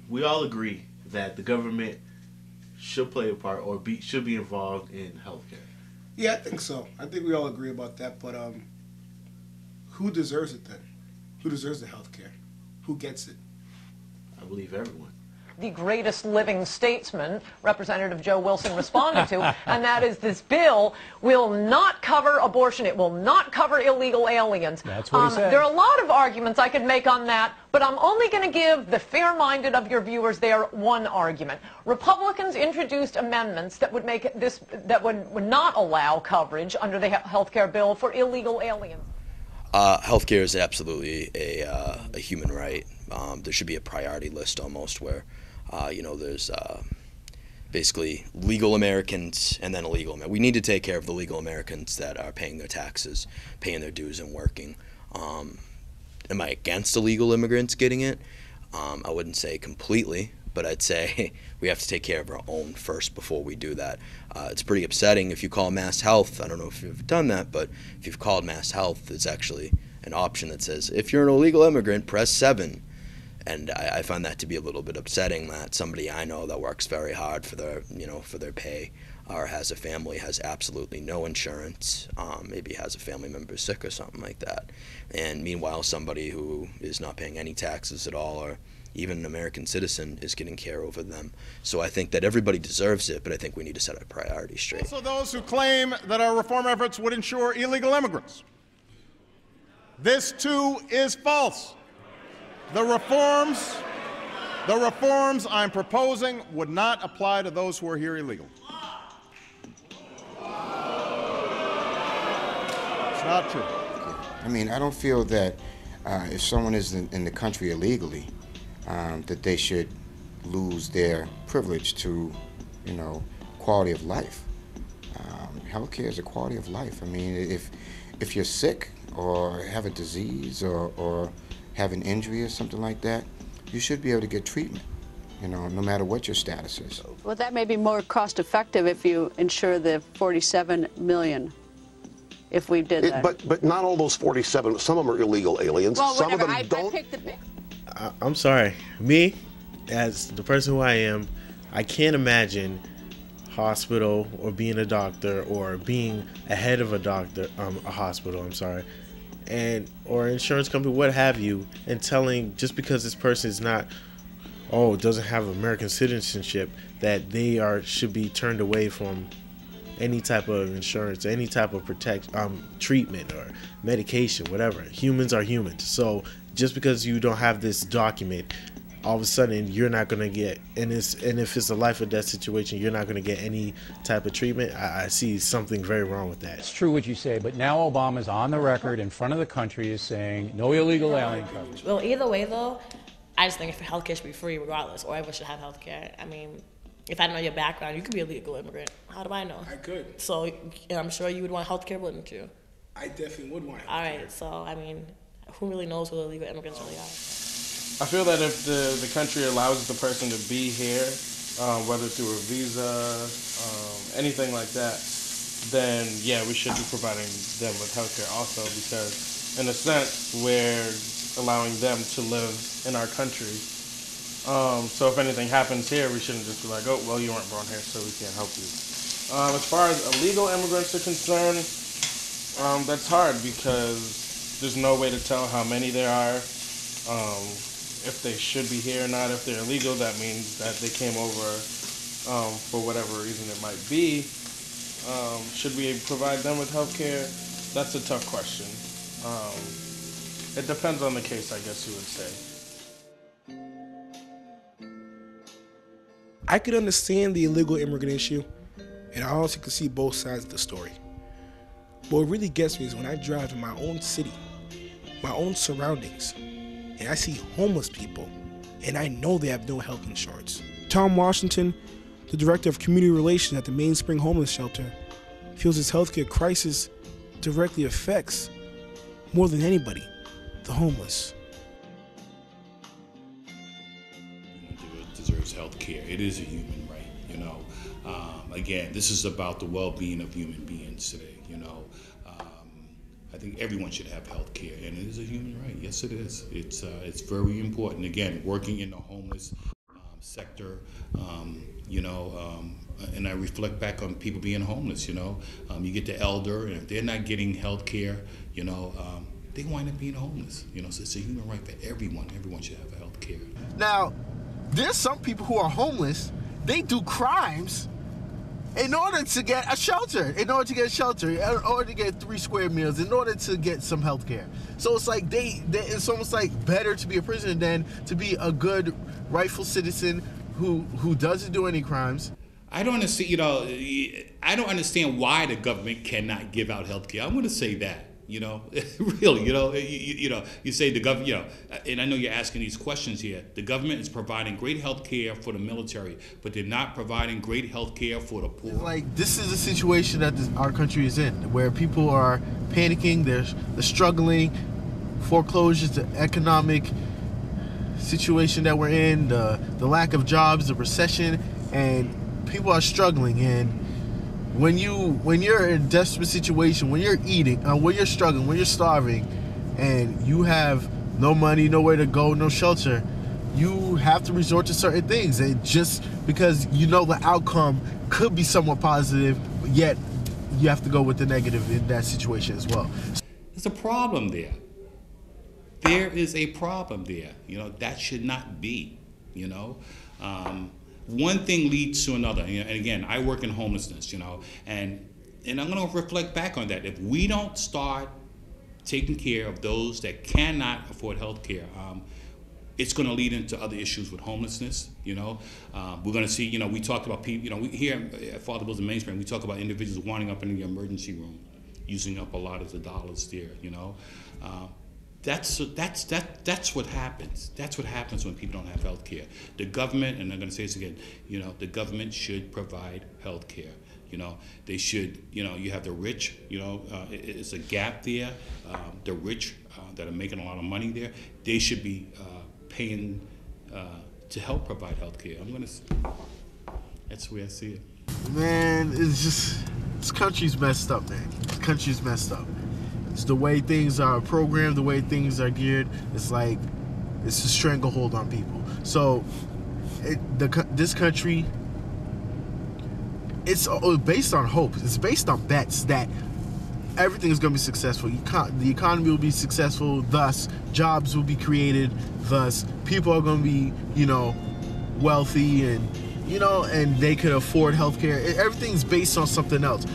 we all agree that the government should play a part or should be involved in healthcare. Yeah, I think so. I think we all agree about that. But who deserves it then? Who deserves the health care? Who gets it? I believe everyone. The greatest living statesman, Representative Joe Wilson, responded to, and that is this bill will not cover abortion. It will not cover illegal aliens. That's what he said. There are a lot of arguments I could make on that, but I'm only going to give the fair-minded of your viewers there one argument. Republicans introduced amendments that would make this, that would not allow coverage under the health care bill for illegal aliens. Healthcare is absolutely a human right. There should be a priority list almost where, there's basically legal Americans and then illegal Americans. We need to take care of the legal Americans that are paying their taxes, paying their dues and working. Am I against illegal immigrants getting it? I wouldn't say completely, but I'd say we have to take care of our own first before we do that. It's pretty upsetting if you call Mass Health. I don't know if you've done that, but if you've called Mass Health, it's actually an option that says, if you're an illegal immigrant, press 7. And I find that to be a little bit upsetting that somebody I know that works very hard for their pay or has a family has absolutely no insurance, maybe has a family member sick or something like that. And meanwhile, somebody who is not paying any taxes at all or even an American citizen is getting care over them. So I think that everybody deserves it, but I think we need to set our priorities straight. Also those who claim that our reform efforts would ensure illegal immigrants. This too is false. The reforms I'm proposing would not apply to those who are here illegally. It's not true. I mean, I don't feel that if someone is in the country illegally, that they should lose their privilege to, quality of life. Healthcare is a quality of life. I mean, if you're sick or have a disease or have an injury or something like that, you should be able to get treatment, no matter what your status is. Well, that may be more cost effective if you insure the 47 million. If we did that. But not all those 47, some of them are illegal aliens. Well, some whatever. of them don't. I picked the I'm sorry. Me, as the person who I am, I can't imagine hospital or being a doctor or being a head of a hospital, I'm sorry, or insurance company, what have you, and telling just because this person is not, doesn't have American citizenship, that they should be turned away from any type of insurance, any type of treatment or medication, whatever. Humans are humans. So just because you don't have this document, all of a sudden you're not going to get, and if it's a life or death situation, you're not going to get any type of treatment. I see something very wrong with that. It's true what you say, but now Obama's on the record in front of the country is saying no illegal alien coverage. Well, either way though, I just think healthcare should be free regardless, or everyone should have healthcare. I mean, if I don't know your background, you could be a legal immigrant. How do I know? I could. So, and I'm sure you would want healthcare, wouldn't you? I definitely would want healthcare. All right, so I mean, who really knows who the illegal immigrants really are? I feel that if the country allows the person to be here, whether through a visa, anything like that, then yeah, we should be providing them with healthcare also, because in a sense, we're allowing them to live in our country. So if anything happens here, we shouldn't just be like, oh, well, you weren't born here, so we can't help you. As far as illegal immigrants are concerned, that's hard because there's no way to tell how many there are. If they should be here or not. If they're illegal, that means that they came over for whatever reason it might be. Should we provide them with health care? That's a tough question. It depends on the case, I guess you would say. I could understand the illegal immigrant issue, and I also could see both sides of the story. But what really gets me is when I drive in my own city, my own surroundings, and I see homeless people, and I know they have no health insurance. Tom Washington, the director of community relations at the Mainspring Homeless Shelter, feels this healthcare crisis directly affects, more than anybody, the homeless. Deserves health care. It is a human right, Again, this is about the well-being of human beings today, I think everyone should have health care, and it is a human right. Yes, it is. It's very important. Again, working in the homeless sector, and I reflect back on people being homeless. You get the elder, and if they're not getting health care, they wind up being homeless. So it's a human right for everyone. Everyone should have health care. Now, there's some people who are homeless. They do crimes in order to get a shelter, in order to get 3 square meals, in order to get some health care. So it's like it's almost like better to be a prisoner than to be a good, rightful citizen who doesn't do any crimes. I don't understand. I don't understand why the government cannot give out health care. I'm going to say that. Really, you say the government, and I know you're asking these questions here. The government is providing great health care for the military, but they're not providing great health care for the poor. Like, this is a situation that our country is in, where people are panicking, they're struggling, foreclosures, the economic situation that we're in, the lack of jobs, the recession, and people are struggling. And when you're in a desperate situation, when you're eating, when you're struggling, when you're starving, and you have no money, nowhere to go, no shelter, you have to resort to certain things. And just because the outcome could be somewhat positive, yet you have to go with the negative in that situation as well. There's a problem there. There is a problem there. That should not be. One thing leads to another, and again, I work in homelessness, and I'm going to reflect back on that. If we don't start taking care of those that cannot afford health care, it's going to lead into other issues with homelessness. We're going to see, we talked about people, we here at Father Bills and Mainspring, we talk about individuals winding up in the emergency room, using up a lot of the dollars there. That's what happens. That's what happens when people don't have health care. The government, and I'm going to say this again, the government should provide health care. They should, you have the rich, it's a gap there. The rich that are making a lot of money there, they should be paying to help provide health care. That's the way I see it. Man, this country's messed up, man. This country's messed up. It's the way things are programmed, the way things are geared. It's like it's a stranglehold on people. So this country, it's based on hope. It's based on bets that everything is going to be successful. The economy will be successful. Thus, jobs will be created. Thus, people are going to be, wealthy and, and they could afford healthcare. Everything's based on something else.